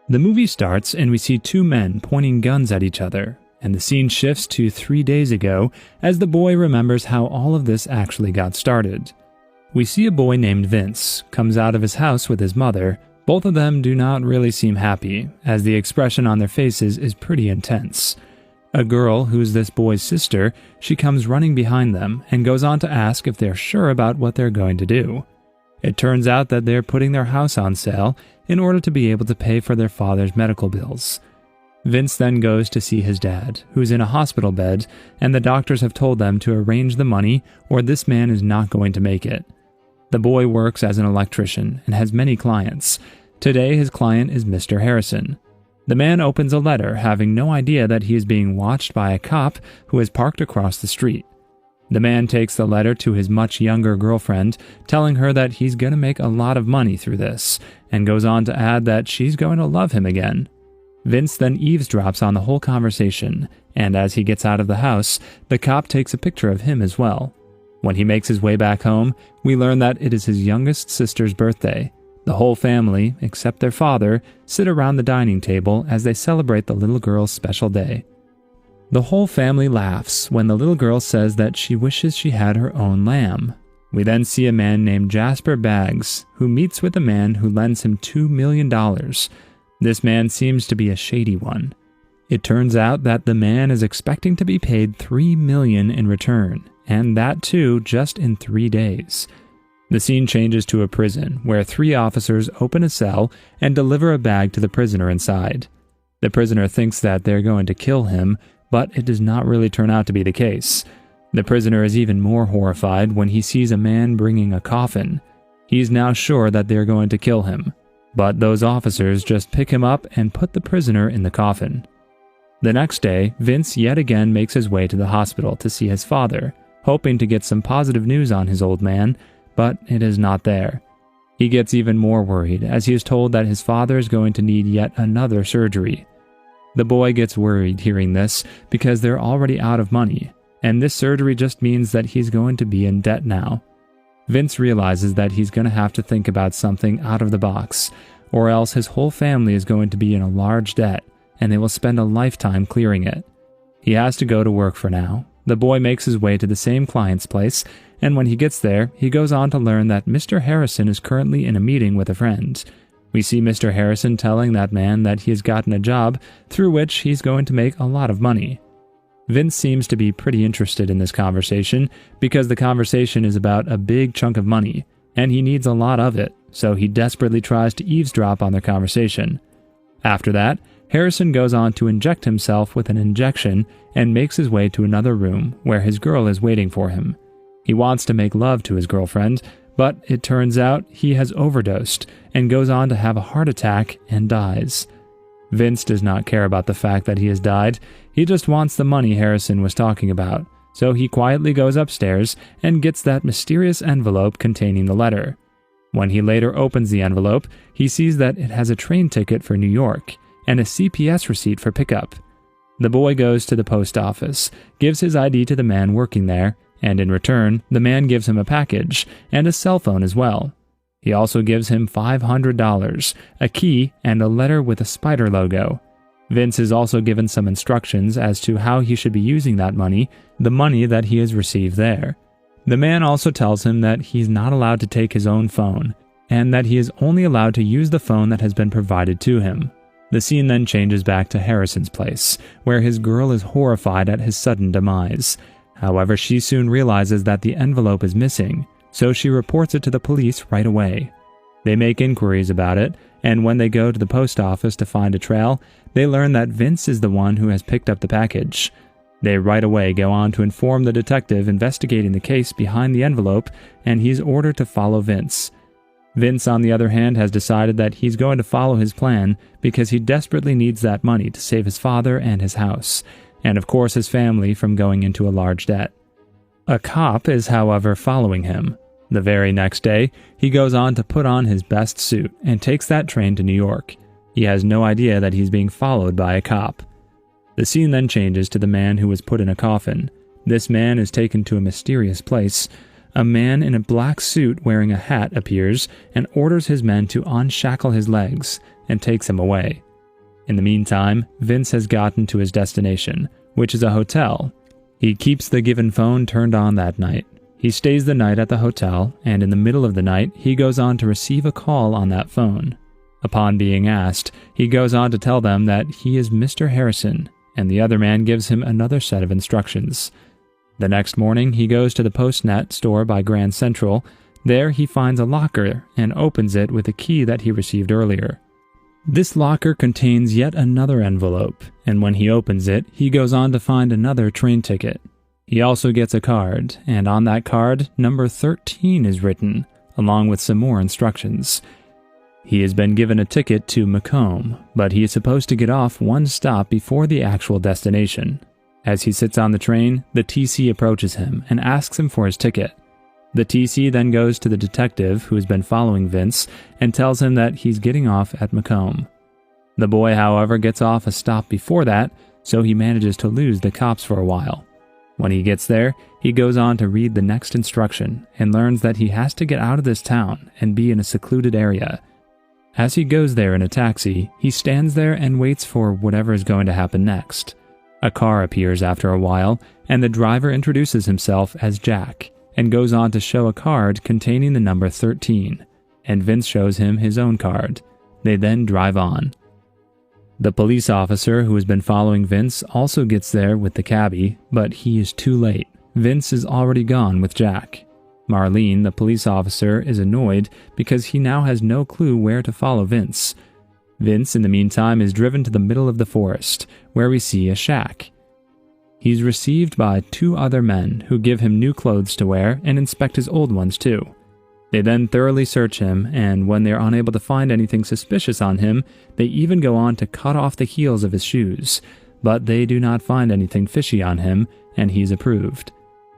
The movie starts and we see two men pointing guns at each other, and the scene shifts to 3 days ago as the boy remembers how all of this actually got started. We see a boy named Vince comes out of his house with his mother. Both of them do not really seem happy, as the expression on their faces is pretty intense. A girl, who's this boy's sister, she comes running behind them and goes on to ask if they're sure about what they're going to do. It turns out that they're putting their house on sale in order to be able to pay for their father's medical bills. Vince then goes to see his dad, who's in a hospital bed, and the doctors have told them to arrange the money or this man is not going to make it. The boy works as an electrician and has many clients. Today his client is Mr. Harrison. The man opens a letter, having no idea that he is being watched by a cop who is parked across the street. The man takes the letter to his much younger girlfriend, telling her that he's going to make a lot of money through this, and goes on to add that she's going to love him again. Vince then eavesdrops on the whole conversation, and as he gets out of the house, the cop takes a picture of him as well. When he makes his way back home, we learn that it is his youngest sister's birthday. The whole family, except their father, sit around the dining table as they celebrate the little girl's special day. The whole family laughs when the little girl says that she wishes she had her own lamb. We then see a man named Jasper Baggs, who meets with a man who lends him $2 million. This man seems to be a shady one. It turns out that the man is expecting to be paid $3 million in return, and that too just in 3 days. The scene changes to a prison, where 3 officers open a cell and deliver a bag to the prisoner inside. The prisoner thinks that they're going to kill him, but it does not really turn out to be the case. The prisoner is even more horrified when he sees a man bringing a coffin. He's now sure that they're going to kill him, but those officers just pick him up and put the prisoner in the coffin. The next day, Vince yet again makes his way to the hospital to see his father, hoping to get some positive news on his old man, but it is not there. He gets even more worried as he is told that his father is going to need yet another surgery. The boy gets worried hearing this because they're already out of money, and this surgery just means that he's going to be in debt now. Vince realizes that he's going to have to think about something out of the box, or else his whole family is going to be in a large debt, and they will spend a lifetime clearing it. He has to go to work for now. The boy makes his way to the same client's place, and when he gets there, he goes on to learn that Mr. Harrison is currently in a meeting with a friend. We see Mr. Harrison telling that man that he has gotten a job through which he's going to make a lot of money. Vince seems to be pretty interested in this conversation because the conversation is about a big chunk of money, and he needs a lot of it, so he desperately tries to eavesdrop on their conversation. After that, Harrison goes on to inject himself with an injection and makes his way to another room where his girl is waiting for him. He wants to make love to his girlfriend, but it turns out he has overdosed and goes on to have a heart attack and dies. Vince does not care about the fact that he has died. He just wants the money Harrison was talking about, so he quietly goes upstairs and gets that mysterious envelope containing the letter. When he later opens the envelope, he sees that it has a train ticket for New York and a CPS receipt for pickup. The boy goes to the post office, gives his ID to the man working there, and in return, the man gives him a package and a cell phone as well. He also gives him $500, a key, and a letter with a spider logo. Vince is also given some instructions as to how he should be using that money, the money that he has received there. The man also tells him that he's not allowed to take his own phone, and that he is only allowed to use the phone that has been provided to him. The scene then changes back to Harrison's place, where his girl is horrified at his sudden demise. However, she soon realizes that the envelope is missing, so she reports it to the police right away. They make inquiries about it, and when they go to the post office to find a trail, they learn that Vince is the one who has picked up the package. They right away go on to inform the detective investigating the case behind the envelope, and he's ordered to follow Vince. Vince, on the other hand, has decided that he's going to follow his plan because he desperately needs that money to save his father and his house, and of course his family from going into a large debt. A cop is, however, following him. The very next day, he goes on to put on his best suit and takes that train to New York. He has no idea that he's being followed by a cop. The scene then changes to the man who was put in a coffin. This man is taken to a mysterious place. A man in a black suit wearing a hat appears and orders his men to unshackle his legs and takes him away. In the meantime, Vince has gotten to his destination, which is a hotel. He keeps the given phone turned on that night. He stays the night at the hotel, and in the middle of the night, he goes on to receive a call on that phone. Upon being asked, he goes on to tell them that he is Mr. Harrison, and the other man gives him another set of instructions. The next morning, he goes to the Postnet store by Grand Central. There, he finds a locker and opens it with a key that he received earlier. This locker contains yet another envelope, and when he opens it, he goes on to find another train ticket. He also gets a card, and on that card, number 13 is written, along with some more instructions. He has been given a ticket to Macomb, but he is supposed to get off one stop before the actual destination. As he sits on the train, the TC approaches him and asks him for his ticket. The TC then goes to the detective who has been following Vince and tells him that he's getting off at Macomb. The boy, however, gets off a stop before that, so he manages to lose the cops for a while. When he gets there, he goes on to read the next instruction and learns that he has to get out of this town and be in a secluded area. As he goes there in a taxi, he stands there and waits for whatever is going to happen next. A car appears after a while, and the driver introduces himself as Jack, and goes on to show a card containing the number 13, and Vince shows him his own card. They then drive on. The police officer who has been following Vince also gets there with the cabbie, but he is too late. Vince is already gone with Jack. Marlene, the police officer, is annoyed because he now has no clue where to follow Vince. Vince, in the meantime, is driven to the middle of the forest, where we see a shack. He's received by 2 other men who give him new clothes to wear and inspect his old ones too. They then thoroughly search him, and when they are unable to find anything suspicious on him, they even go on to cut off the heels of his shoes, but they do not find anything fishy on him, and he's approved.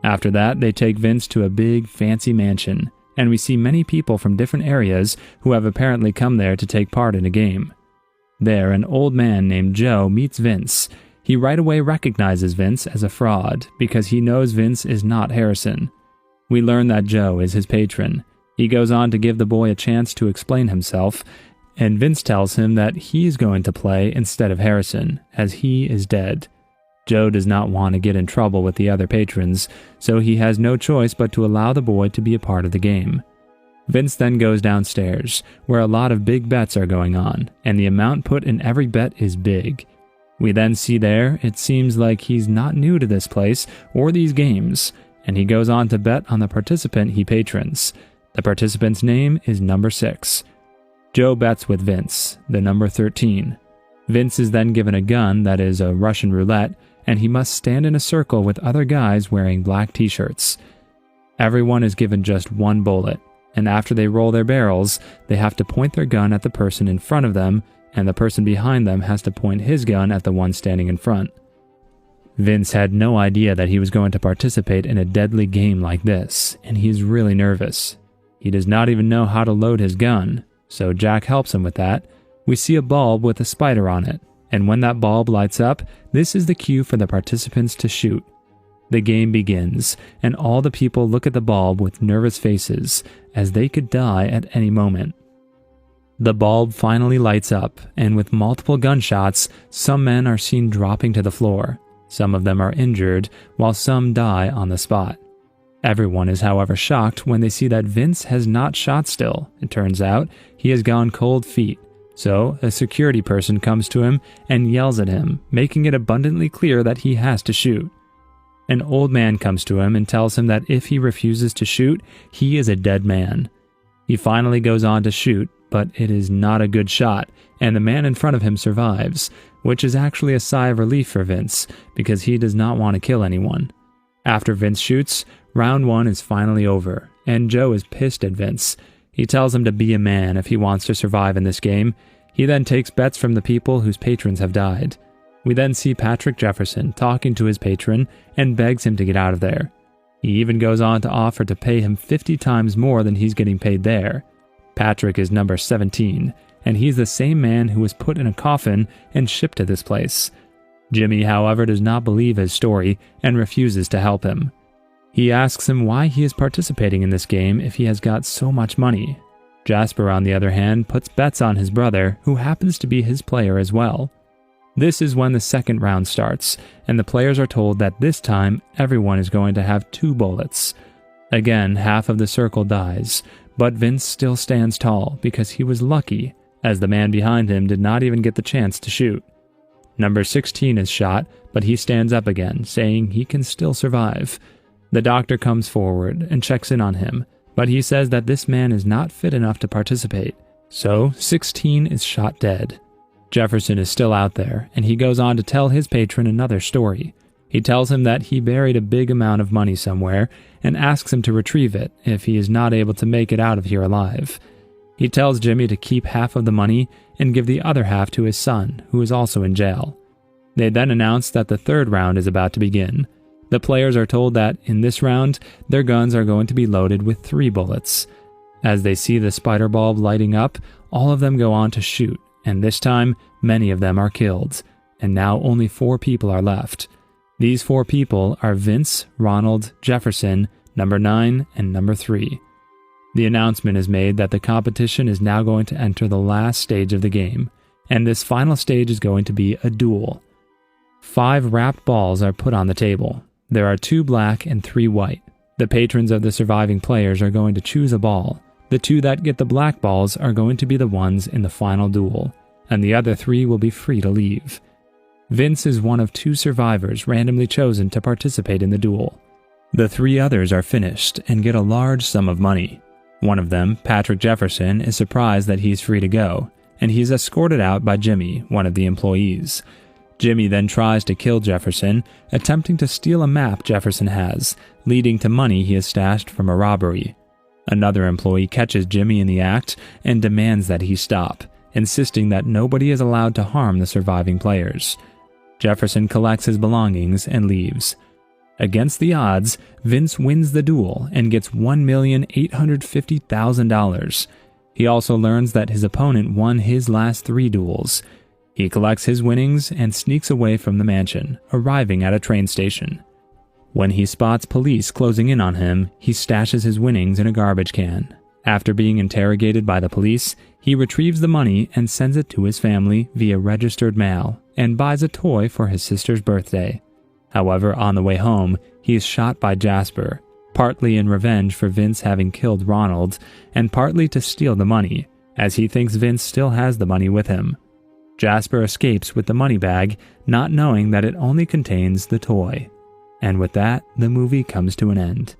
After that, they take Vince to a big, fancy mansion, and we see many people from different areas who have apparently come there to take part in a game. There, an old man named Joe meets Vince. He right away recognizes Vince as a fraud because he knows Vince is not Harrison. We learn that Joe is his patron. He goes on to give the boy a chance to explain himself, and Vince tells him that he is going to play instead of Harrison, as he is dead. Joe does not want to get in trouble with the other patrons, so he has no choice but to allow the boy to be a part of the game. Vince then goes downstairs, where a lot of big bets are going on, and the amount put in every bet is big. We then see there, it seems like he's not new to this place or these games, and he goes on to bet on the participant he patrons. The participant's name is number 6. Joe bets with Vince, the number 13. Vince is then given a gun that is a Russian roulette, and he must stand in a circle with other guys wearing black t-shirts. Everyone is given just 1 bullet, and after they roll their barrels, they have to point their gun at the person in front of them, and the person behind them has to point his gun at the one standing in front. Vince had no idea that he was going to participate in a deadly game like this, and he is really nervous. He does not even know how to load his gun, so Jack helps him with that. We see a bulb with a spider on it, and when that bulb lights up, this is the cue for the participants to shoot. The game begins, and all the people look at the bulb with nervous faces, as they could die at any moment. The bulb finally lights up, and with multiple gunshots, some men are seen dropping to the floor. Some of them are injured, while some die on the spot. Everyone is, however, shocked when they see that Vince has not shot still. It turns out he has gone cold feet. So, a security person comes to him and yells at him, making it abundantly clear that he has to shoot. An old man comes to him and tells him that if he refuses to shoot, he is a dead man. He finally goes on to shoot, but it is not a good shot, and the man in front of him survives, which is actually a sigh of relief for Vince, because he does not want to kill anyone. After Vince shoots, round 1 is finally over, and Joe is pissed at Vince. He tells him to be a man if he wants to survive in this game. He then takes bets from the people whose patrons have died. We then see Patrick Jefferson talking to his patron and begs him to get out of there. He even goes on to offer to pay him 50 times more than he's getting paid there. Patrick is number 17, and he's the same man who was put in a coffin and shipped to this place. Jimmy, however, does not believe his story and refuses to help him. He asks him why he is participating in this game if he has got so much money. Jasper, on the other hand, puts bets on his brother, who happens to be his player as well. This is when the second round starts, and the players are told that this time everyone is going to have 2 bullets. Again, half of the circle dies, but Vince still stands tall because he was lucky, as the man behind him did not even get the chance to shoot. Number 16 is shot, but he stands up again, saying he can still survive. The doctor comes forward and checks in on him, but he says that this man is not fit enough to participate, so 16 is shot dead. Jefferson is still out there, and he goes on to tell his patron another story. He tells him that he buried a big amount of money somewhere and asks him to retrieve it if he is not able to make it out of here alive. He tells Jimmy to keep half of the money and give the other half to his son, who is also in jail. They then announce that the third round is about to begin. The players are told that in this round, their guns are going to be loaded with 3 bullets. As they see the spider bulb lighting up, all of them go on to shoot, and this time, many of them are killed, and now only 4 people are left. These 4 people are Vince, Ronald, Jefferson, number 9, and number 3. The announcement is made that the competition is now going to enter the last stage of the game, and this final stage is going to be a duel. 5 wrapped balls are put on the table. There are 2 black and 3 white. The patrons of the surviving players are going to choose a ball. The 2 that get the black balls are going to be the ones in the final duel, and the other 3 will be free to leave. Vince is one of 2 survivors randomly chosen to participate in the duel. The 3 others are finished and get a large sum of money. One of them, Patrick Jefferson, is surprised that he's free to go, and he's escorted out by Jimmy, one of the employees. Jimmy then tries to kill Jefferson, attempting to steal a map Jefferson has, leading to money he has stashed from a robbery. Another employee catches Jimmy in the act and demands that he stop, insisting that nobody is allowed to harm the surviving players. Jefferson collects his belongings and leaves. Against the odds, Vince wins the duel and gets $1,850,000. He also learns that his opponent won his last 3 duels. He collects his winnings and sneaks away from the mansion, arriving at a train station. When he spots police closing in on him, he stashes his winnings in a garbage can. After being interrogated by the police, he retrieves the money and sends it to his family via registered mail and buys a toy for his sister's birthday. However, on the way home, he is shot by Jasper, partly in revenge for Vince having killed Ronald, and partly to steal the money, as he thinks Vince still has the money with him. Jasper escapes with the money bag, not knowing that it only contains the toy. And with that, the movie comes to an end.